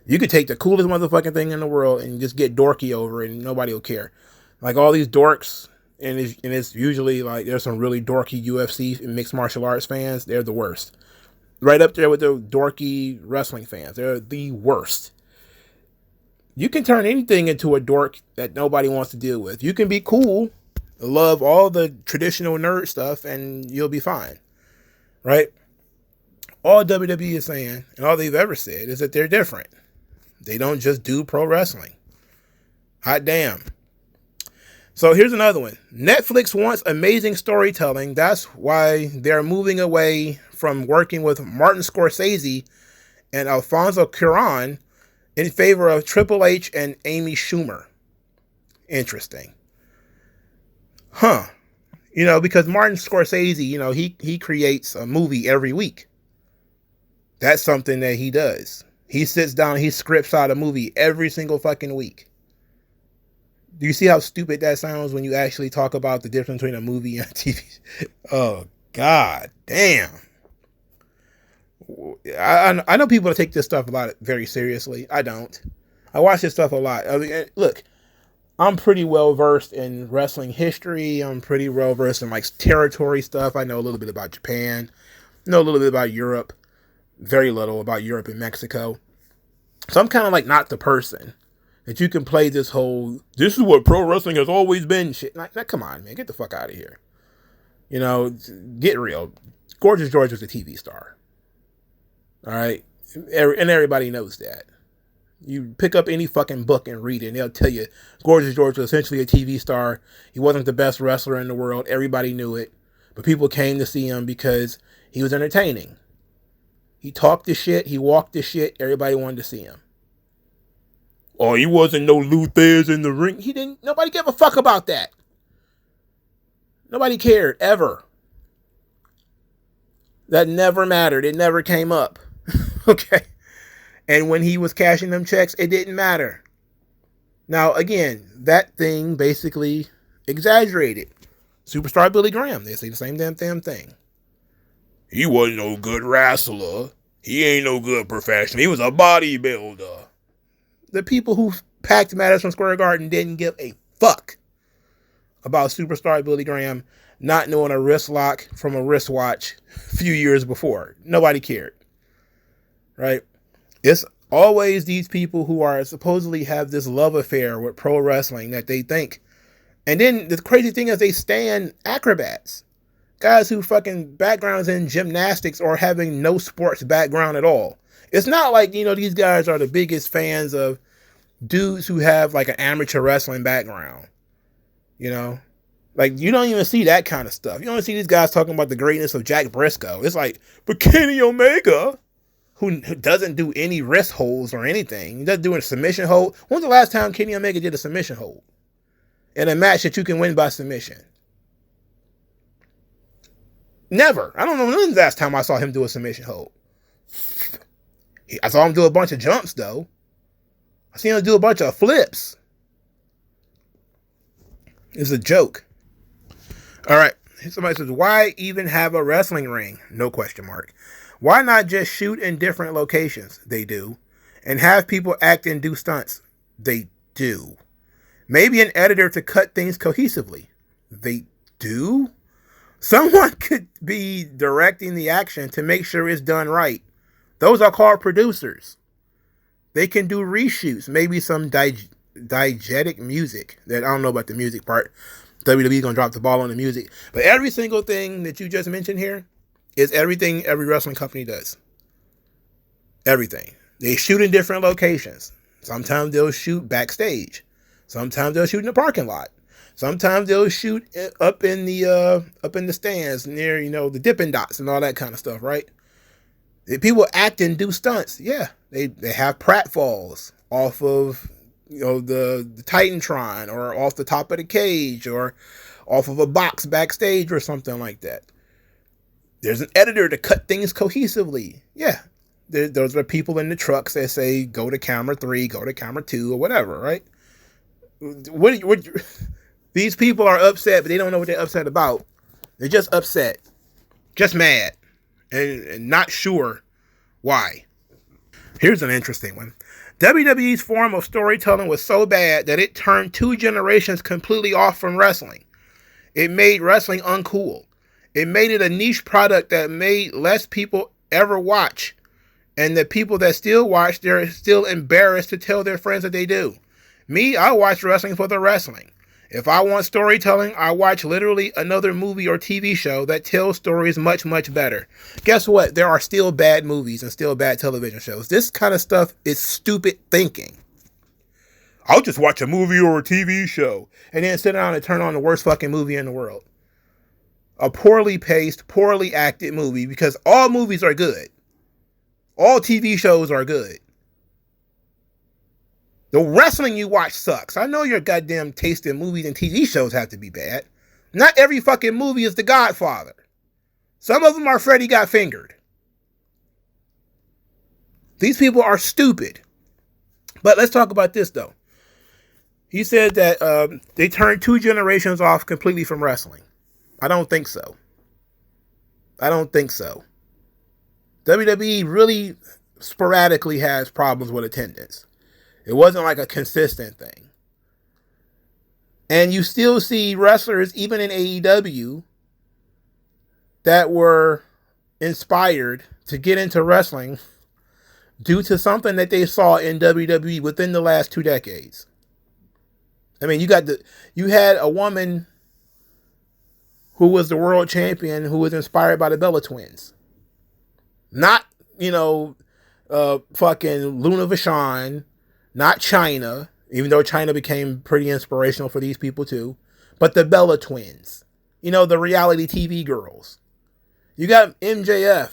You could take the coolest motherfucking thing in the world and just get dorky over it and nobody will care. Like all these dorks, and it's usually like there's some really dorky UFC and mixed martial arts fans. They're the worst. Right up there with the dorky wrestling fans. They're the worst. You can turn anything into a dork that nobody wants to deal with. You can be cool, love all the traditional nerd stuff, and you'll be fine. Right? All WWE is saying, and all they've ever said, is that they're different. They don't just do pro wrestling. Hot damn. So here's another one. Netflix wants amazing storytelling. That's why they're moving away from working with Martin Scorsese and Alfonso Cuarón in favor of Triple H and Amy Schumer. Interesting. Huh. Because Martin Scorsese, he creates a movie every week. That's something that he does. He sits down, he scripts out a movie every single fucking week. Do you see how stupid that sounds when you actually talk about the difference between a movie and a TV? Oh, god damn. I know people take this stuff very seriously. I don't. I watch this stuff a lot. I mean, look, I'm pretty well versed in wrestling history. I'm pretty well versed in like territory stuff. I know a little bit about Japan. Know a little bit about Europe. Very little about Europe and Mexico. So I'm kind of like not the person that you can play this is what pro wrestling has always been shit. Like, come on, man. Get the fuck out of here. Get real. Gorgeous George was a TV star. All right? And everybody knows that. You pick up any fucking book and read it, and they'll tell you Gorgeous George was essentially a TV star. He wasn't the best wrestler in the world. Everybody knew it. But people came to see him because he was entertaining. He talked the shit. He walked the shit. Everybody wanted to see him. Oh, he wasn't no Lou Thesz in the ring. Nobody gave a fuck about that. Nobody cared, ever. That never mattered. It never came up. Okay? And when he was cashing them checks, it didn't matter. Now, again, that thing basically exaggerated. Superstar Billy Graham, they say the same damn thing. He wasn't no good wrestler. He ain't no good professional. He was a bodybuilder. The people who packed Madison Square Garden didn't give a fuck about Superstar Billy Graham not knowing a wrist lock from a wristwatch a few years before. Nobody cared. Right? It's always these people who are supposedly have this love affair with pro wrestling that they think. And then the crazy thing is they stand acrobats. Guys who fucking backgrounds in gymnastics or having no sports background at all. It's not like, these guys are the biggest fans of dudes who have like an amateur wrestling background. Like you don't even see that kind of stuff. You don't see these guys talking about the greatness of Jack Briscoe. It's like, but Kenny Omega, who doesn't do any wrist holds or anything. He doesn't do a submission hold. When's the last time Kenny Omega did a submission hold? In a match that you can win by submission? Never. I don't know when the last time I saw him do a submission hold. I saw him do a bunch of jumps, though. I seen him do a bunch of flips. It's a joke. All right. Somebody says, why even have a wrestling ring? No question mark. Why not just shoot in different locations? They do. And have people act and do stunts? They do. Maybe an editor to cut things cohesively? They do. Someone could be directing the action to make sure it's done right. Those are called producers. They can do reshoots, maybe some diegetic music. That I don't know about the music part. WWE gonna drop the ball on the music. But every single thing that you just mentioned here is everything every wrestling company does. Everything. They shoot in different locations. Sometimes they'll shoot backstage. Sometimes they'll shoot in the parking lot. Sometimes they'll shoot up in the stands near, the Dippin' Dots and all that kind of stuff, right? People act and do stunts. Yeah, they have pratfalls off of the Titantron or off the top of the cage or off of a box backstage or something like that. There's an editor to cut things cohesively. Yeah, those are people in the trucks that say go to camera 3, go to camera 2 or whatever, right? What these people are upset, but they don't know what they're upset about. They're just upset, just mad, and not sure why. Here's an interesting one. WWE's form of storytelling was so bad that it turned 2 generations completely off from wrestling. It made wrestling uncool. It made it a niche product that made less people ever watch. And the people that still watch, they're still embarrassed to tell their friends that they do. Me, I watch wrestling for the wrestling. If I want storytelling, I watch literally another movie or TV show that tells stories much, much better. Guess what? There are still bad movies and still bad television shows. This kind of stuff is stupid thinking. I'll just watch a movie or a TV show and then sit down and turn on the worst fucking movie in the world. A poorly paced, poorly acted movie, because all movies are good. All TV shows are good. The wrestling you watch sucks. I know your goddamn taste in movies and TV shows have to be bad. Not every fucking movie is The Godfather. Some of them are Freddy Got Fingered. These people are stupid. But let's talk about this, though. He said that they turned 2 generations off completely from wrestling. I don't think so. I don't think so. WWE really sporadically has problems with attendance. It wasn't like a consistent thing. And you still see wrestlers, even in AEW, that were inspired to get into wrestling due to something that they saw in WWE within the last 2 decades. I mean, you had a woman who was the world champion who was inspired by the Bella Twins. Not, fucking Luna Vachon, not China, even though China became pretty inspirational for these people too, but the Bella Twins, the reality TV girls. You got MJF,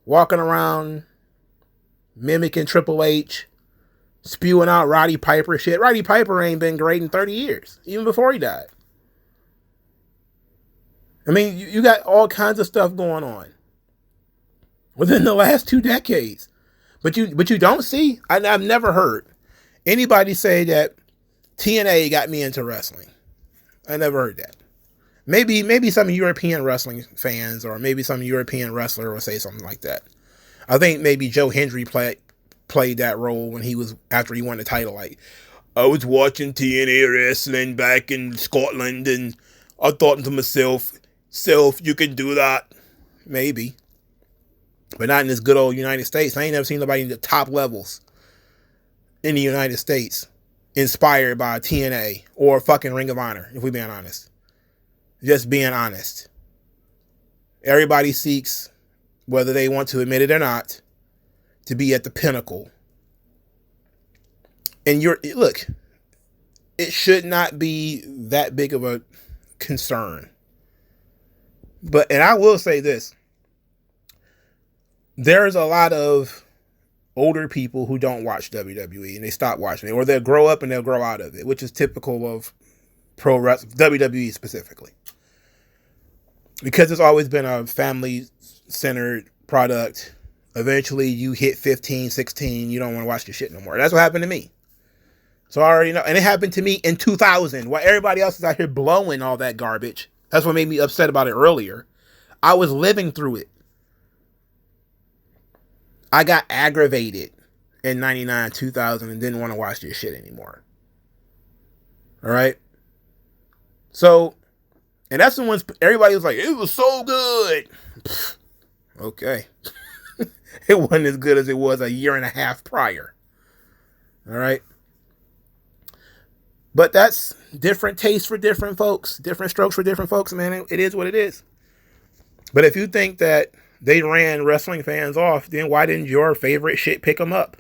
walking around mimicking Triple H, spewing out Roddy Piper shit. Roddy Piper ain't been great in 30 years, even before he died. I mean, you got all kinds of stuff going on within the last 2 decades. But you don't see, I've never heard anybody say that TNA got me into wrestling. I never heard that. Maybe some European wrestling fans or maybe some European wrestler will say something like that. I think maybe Joe Hendry played that role when after he won the title. Like, I was watching TNA wrestling back in Scotland and I thought to myself, you can do that. Maybe. But not in this good old United States. I ain't never seen nobody in the top levels in the United States inspired by TNA or fucking Ring of Honor, if we're being honest. Just being honest. Everybody seeks, whether they want to admit it or not, to be at the pinnacle. And look, it should not be that big of a concern. And I will say this. There's a lot of older people who don't watch WWE and they stop watching it, or they'll grow up and they'll grow out of it, which is typical of pro wrestling, WWE specifically. Because it's always been a family-centered product. Eventually you hit 15, 16, you don't want to watch this shit no more. That's what happened to me. So I already know. And it happened to me in 2000, while everybody else is out here blowing all that garbage. That's what made me upset about it earlier. I was living through it. I got aggravated in 99, 2000 and didn't want to watch this shit anymore. All right. So, and that's the ones everybody was like, it was so good. Okay. It wasn't as good as it was a year and a half prior. All right. But that's different tastes for different folks, different strokes for different folks, man. It is what it is. But if you think that they ran wrestling fans off, then why didn't your favorite shit pick them up?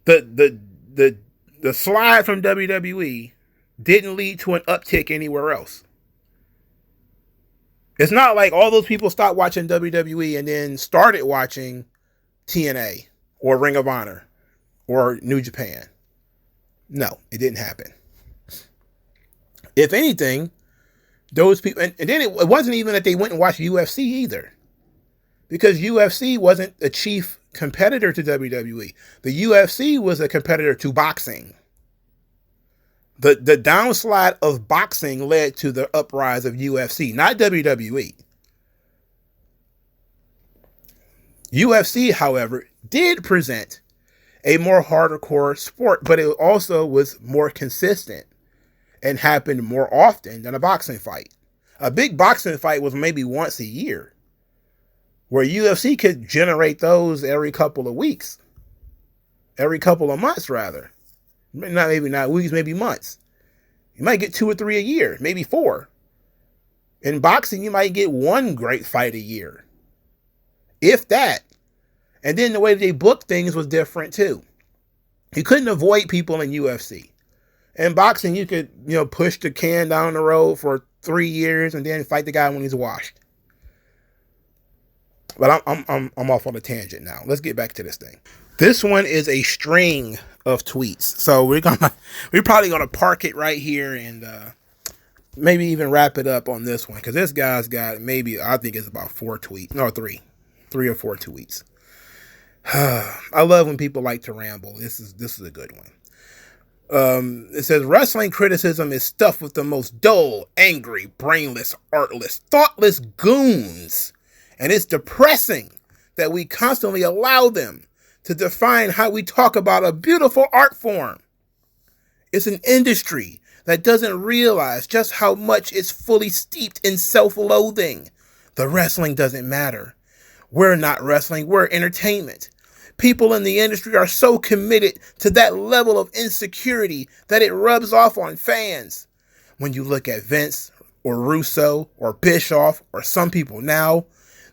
The slide from WWE didn't lead to an uptick anywhere else. It's not like all those people stopped watching WWE and then started watching TNA or Ring of Honor or New Japan. No, it didn't happen. If anything, those people, and then it wasn't even that they went and watched UFC either, because UFC wasn't the chief competitor to WWE. The UFC was a competitor to boxing. The downslide of boxing led to the uprise of UFC, not WWE. UFC, however, did present a more hardcore sport, but it also was more consistent and happened more often than a boxing fight. A big boxing fight was maybe once a year, where UFC could generate those every couple of weeks, every couple of months rather. Not weeks, maybe months. You might get 2 or 3 a year, maybe 4. In boxing, you might get 1 great fight a year, if that. And then the way they booked things was different too. You couldn't avoid people in UFC. In boxing, you could, push the can down the road for 3 years and then fight the guy when he's washed. But I'm off on a tangent now. Let's get back to this thing. This one is a string of tweets. So we're probably gonna park it right here and maybe even wrap it up on this one, because this guy's got I think it's about 4 tweets. No, 3 or 4 tweets. I love when people like to ramble. This is a good one. It says, wrestling criticism is stuffed with the most dull, angry, brainless, artless, thoughtless goons. And it's depressing that we constantly allow them to define how we talk about a beautiful art form. It's an industry that doesn't realize just how much it's fully steeped in self-loathing. The wrestling doesn't matter. We're not wrestling, we're entertainment. People in the industry are so committed to that level of insecurity that it rubs off on fans. When you look at Vince or Russo or Bischoff or some people now,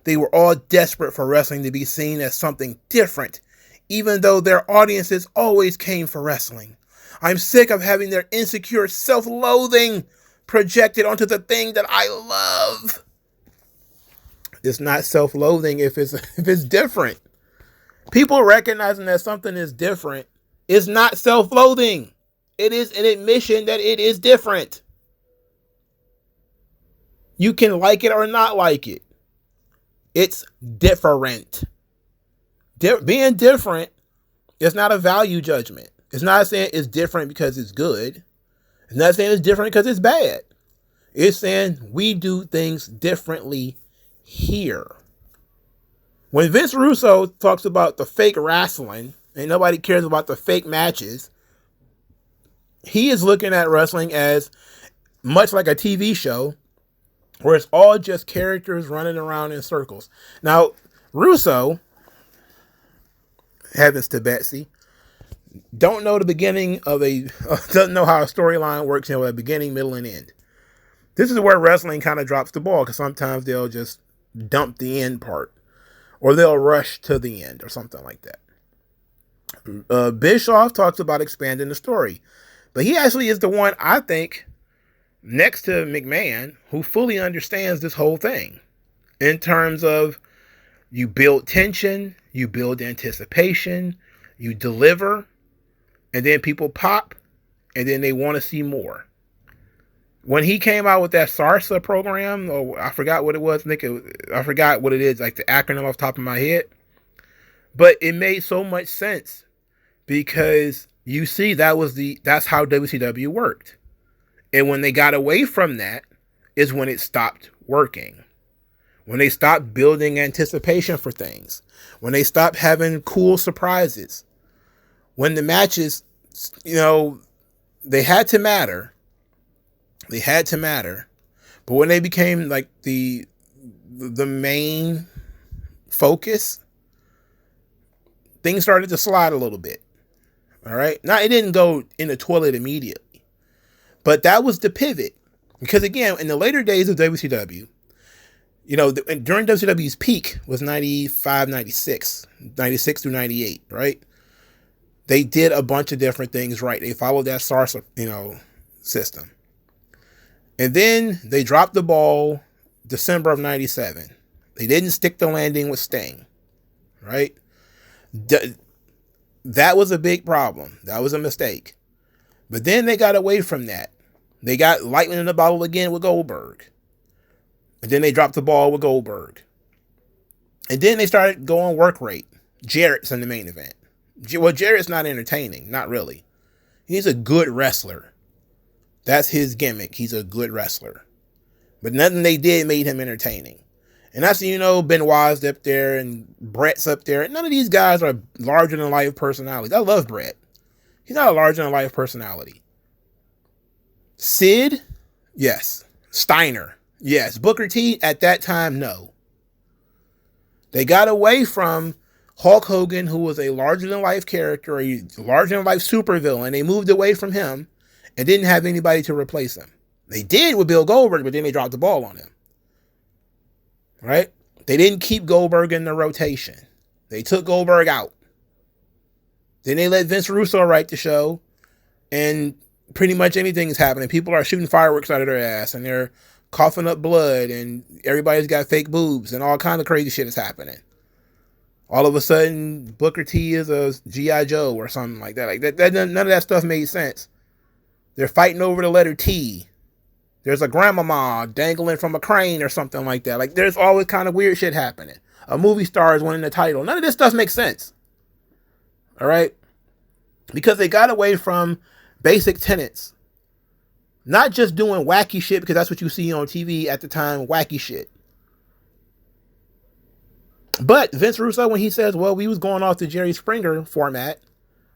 they were all desperate for wrestling to be seen as something different, even though their audiences always came for wrestling. I'm sick of having their insecure self-loathing projected onto the thing that I love. It's not self-loathing if it's different. People recognizing that something is different is not self-loathing. It is an admission that it is different. You can like it or not like it. It's different. Being different is not a value judgment. It's not saying it's different because it's good. It's not saying it's different because it's bad. It's saying we do things differently here. When Vince Russo talks about the fake wrestling and nobody cares about the fake matches, he is looking at wrestling as much like a TV show where it's all just characters running around in circles. Now, Russo, heavens to Betsy, don't know the beginning of doesn't know how a storyline works, a beginning, middle, and end. This is where wrestling kind of drops the ball, because sometimes they'll just dump the end part, or they'll rush to the end, or something like that. Bischoff talks about expanding the story, but he actually is the one, I think, next to McMahon, who fully understands this whole thing in terms of you build tension, you build anticipation, you deliver, and then people pop, and then they want to see more. When he came out with that SARSA program, or I forgot what it was, I forgot what it is, like the acronym off the top of my head, but it made so much sense because you see that's how WCW worked. And when they got away from that is when it stopped working. When they stopped building anticipation for things. When they stopped having cool surprises. When the matches, they had to matter. They had to matter. But when they became like the main focus, things started to slide a little bit. All right? Now, it didn't go in the toilet immediately. But that was the pivot. Because again, in the later days of WCW, during WCW's peak was 95, 96 through 98, right? They did a bunch of different things right. They followed that SARS, system. And then they dropped the ball December of 97. They didn't stick the landing with Sting, right? That was a big problem. That was a mistake. But then they got away from that. They got lightning in the bottle again with Goldberg. And then they dropped the ball with Goldberg. And then they started going work rate. Jarrett's in the main event. Well, Jarrett's not entertaining. Not really. He's a good wrestler. That's his gimmick. He's a good wrestler. But nothing they did made him entertaining. And that's, Benoit's up there and Brett's up there. None of these guys are larger than life personalities. I love Brett. He's not a larger than life personality. Sid? Yes. Steiner? Yes. Booker T? At that time, no. They got away from Hulk Hogan, who was a larger than life character, a larger than life supervillain. They moved away from him and didn't have anybody to replace him. They did with Bill Goldberg, but then they dropped the ball on him. Right? They didn't keep Goldberg in the rotation. They took Goldberg out. Then they let Vince Russo write the show, and pretty much anything is happening. People are shooting fireworks out of their ass, and they're coughing up blood, and everybody's got fake boobs, and all kind of crazy shit is happening. All of a sudden, Booker T is a G.I. Joe or something like that. None of that stuff made sense. They're fighting over the letter T. There's a grandmama dangling from a crane or something like that. There's always kind of weird shit happening. A movie star is winning the title. None of this stuff makes sense. All right? Because they got away from basic tenets. Not just doing wacky shit because that's what you see on TV at the time, wacky shit. But Vince Russo, when he says, well, we was going off the Jerry Springer format,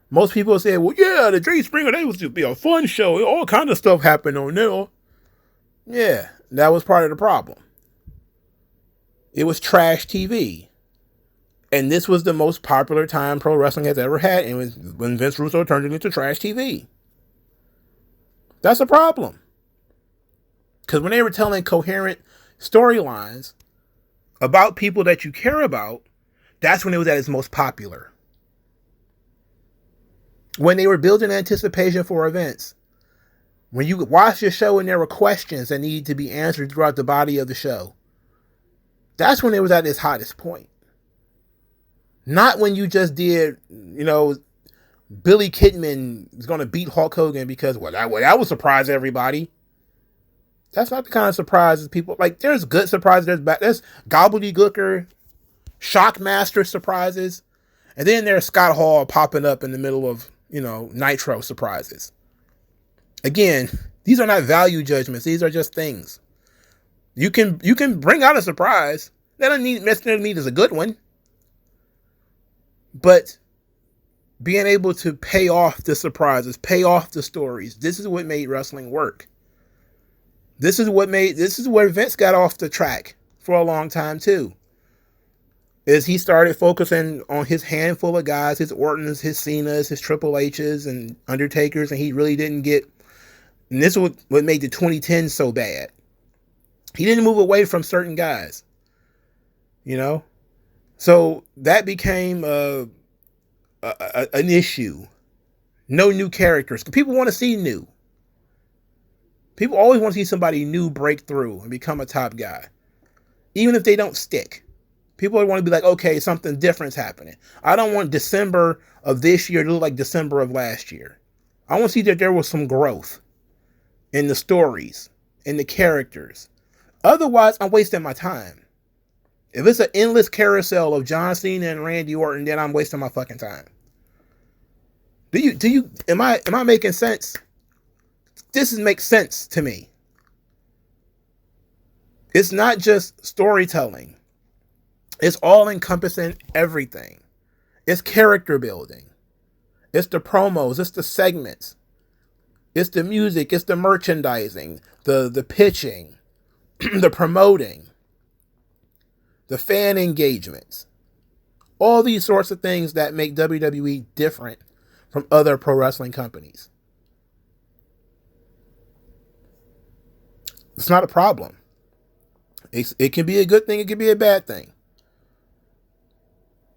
most people say, well, yeah, the Jerry Springer, that was to be a fun show. All kind of stuff happened on there. Yeah, that was part of the problem. It was trash TV. And this was the most popular time pro wrestling has ever had. And when Vince Russo turned it into trash TV. That's a problem. Because when they were telling coherent storylines about people that you care about, that's when it was at its most popular. When they were building anticipation for events. When you watch your show and there were questions that needed to be answered throughout the body of the show. That's when it was at its hottest point. Not when you just did, Billy Kidman is going to beat Hulk Hogan because, that would surprise everybody. That's not the kind of surprises people, there's good surprises, there's gobbledygooker, shockmaster surprises, and then there's Scott Hall popping up in the middle of, Nitro surprises. Again, these are not value judgments. These are just things. You can bring out a surprise. That doesn't necessarily mean it's a good one. But being able to pay off the surprises, pay off the stories, this is what made wrestling work. This is where Vince got off the track for a long time too. Is he started focusing on his handful of guys, his Ortons, his Cenas, his Triple H's, and Undertakers, and he really didn't get. And this is what made the 2010s so bad. He didn't move away from certain guys. So that became an issue. No new characters. People want to see new. People always want to see somebody new break through and become a top guy. Even if they don't stick. People want to be like, okay, something different's happening. I don't want December of this year to look like December of last year. I want to see that there was some growth in the stories, in the characters. Otherwise, I'm wasting my time. If it's an endless carousel of John Cena and Randy Orton, then I'm wasting my fucking time. Am I making sense? This makes sense to me. It's not just storytelling. It's all encompassing everything. It's character building. It's the promos. It's the segments. It's the music. It's the merchandising. The pitching. The promoting. The fan engagements. All these sorts of things that make WWE different from other pro wrestling companies. It's not a problem. It can be a good thing. It can be a bad thing.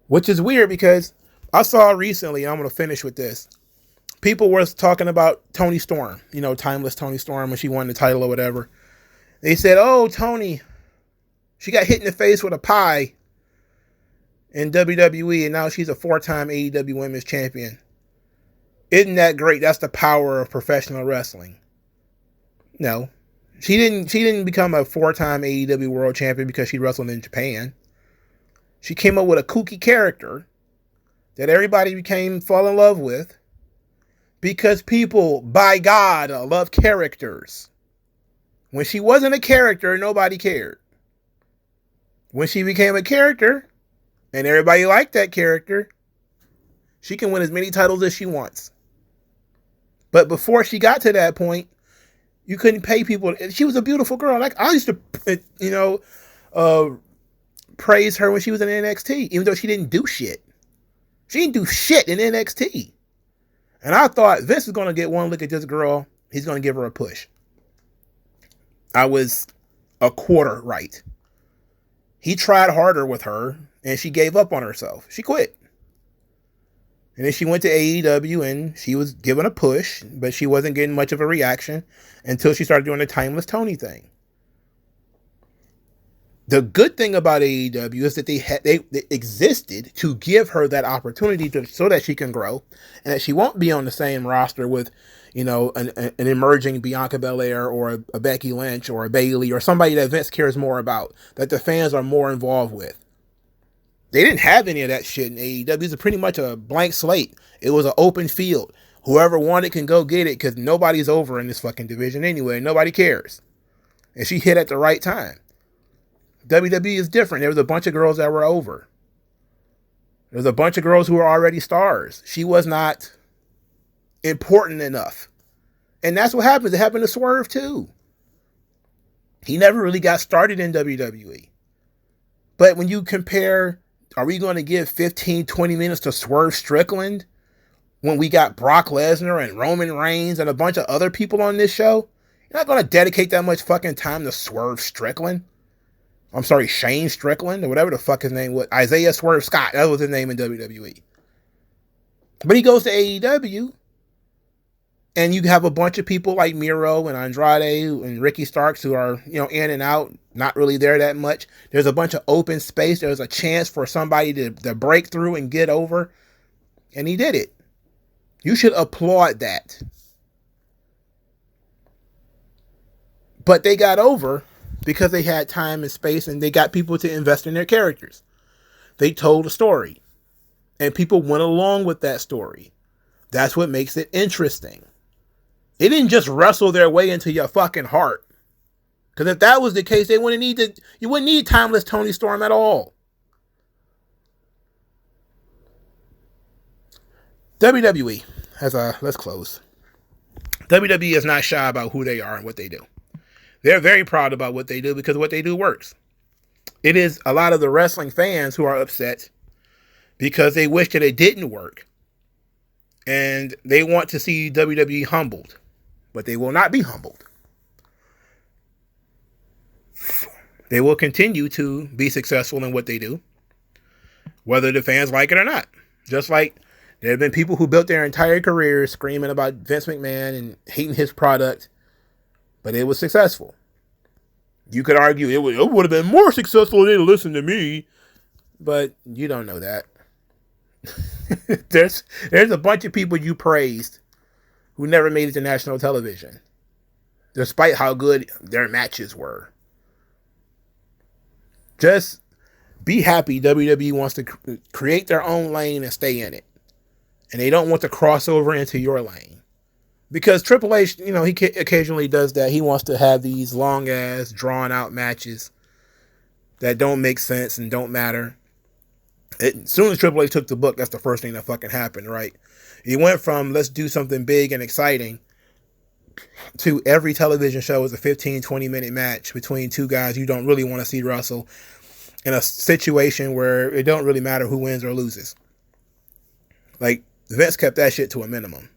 Which is weird because I saw recently, I'm going to finish with this. People were talking about Toni Storm, timeless Toni Storm when she won the title or whatever. They said, oh, Toni, she got hit in the face with a pie in WWE and now she's a 4-time AEW Women's Champion. Isn't that great? That's the power of professional wrestling. No. She didn't become a 4-time AEW World Champion because she wrestled in Japan. She came up with a kooky character that everybody fall in love with because people, by God, love characters. When she wasn't a character, nobody cared. When she became a character, and everybody liked that character, she can win as many titles as she wants. But before she got to that point, you couldn't pay people. She was a beautiful girl. Like, I used to, praise her when she was in NXT, even though she didn't do shit. She didn't do shit in NXT. And I thought Vince was going to get one look at this girl. He's going to give her a push. I was a quarter right. He tried harder with her, and she gave up on herself. She quit. And then she went to AEW, and she was given a push, but she wasn't getting much of a reaction until she started doing the Timeless Tony thing. The good thing about AEW is that they existed to give her that opportunity so that she can grow, and that she won't be on the same roster with, an emerging Bianca Belair or a Becky Lynch or a Bayley or somebody that Vince cares more about, that the fans are more involved with. They didn't have any of that shit in AEW. It's pretty much a blank slate. It was an open field. Whoever wanted can go get it because nobody's over in this fucking division anyway. Nobody cares. And she hit at the right time. WWE is different. There was a bunch of girls that were over. There was a bunch of girls who were already stars. She was not important enough. And that's what happens. It happened to Swerve too. He never really got started in WWE. But when you compare, are we going to give 15, 20 minutes to Swerve Strickland when we got Brock Lesnar and Roman Reigns and a bunch of other people on this show? You're not going to dedicate that much fucking time to Swerve Strickland. I'm sorry, Shane Strickland or whatever the fuck his name was. Isaiah Swerve Scott. That was his name in WWE. But he goes to AEW. And you have a bunch of people like Miro and Andrade and Ricky Starks who are, in and out, not really there that much. There's a bunch of open space. There's a chance for somebody to break through and get over. And he did it. You should applaud that. But they got over because they had time and space and they got people to invest in their characters. They told a story. And people went along with that story. That's what makes it interesting. They didn't just wrestle their way into your fucking heart. Because if that was the case, you wouldn't need Timeless Tony Storm at all. WWE let's close. WWE is not shy about who they are and what they do. They're very proud about what they do because what they do works. It is a lot of the wrestling fans who are upset because they wish that it didn't work. And they want to see WWE humbled. But they will not be humbled. They will continue to be successful in what they do, whether the fans like it or not. Just like there have been people who built their entire careers screaming about Vince McMahon and hating his product, but it was successful. You could argue it would have been more successful if they listened to me, but you don't know that. There's a bunch of people you praised who never made it to national television, despite how good their matches were. Just be happy WWE wants to create their own lane and stay in it. And they don't want to cross over into your lane. Because Triple H, he occasionally does that. He wants to have these long-ass, drawn-out matches that don't make sense and don't matter. As soon as Triple H took the book, that's the first thing that fucking happened, right? He went from let's do something big and exciting to every television show is a 15, 20-minute match between two guys you don't really want to see wrestle in a situation where it don't really matter who wins or loses. Like, Vince kept that shit to a minimum.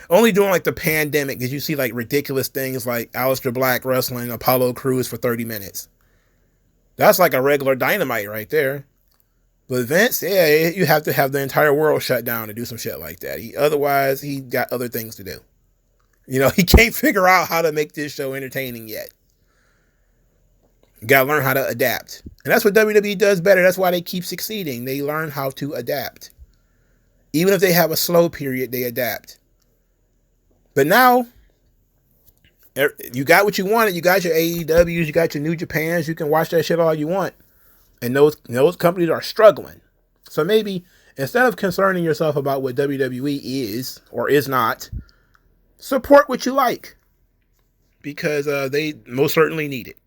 Only during like the pandemic did you see like ridiculous things like Aleister Black wrestling Apollo Crews for 30 minutes. That's like a regular Dynamite right there. But Vince, you have to have the entire world shut down to do some shit like that. Otherwise, he got other things to do. He can't figure out how to make this show entertaining yet. You gotta learn how to adapt. And that's what WWE does better. That's why they keep succeeding. They learn how to adapt. Even if they have a slow period, they adapt. But now, you got what you wanted. You got your AEWs, you got your New Japans. You can watch that shit all you want. And those companies are struggling. So maybe Instead of concerning yourself about what WWE is or is not, support what you like, because they most certainly need it.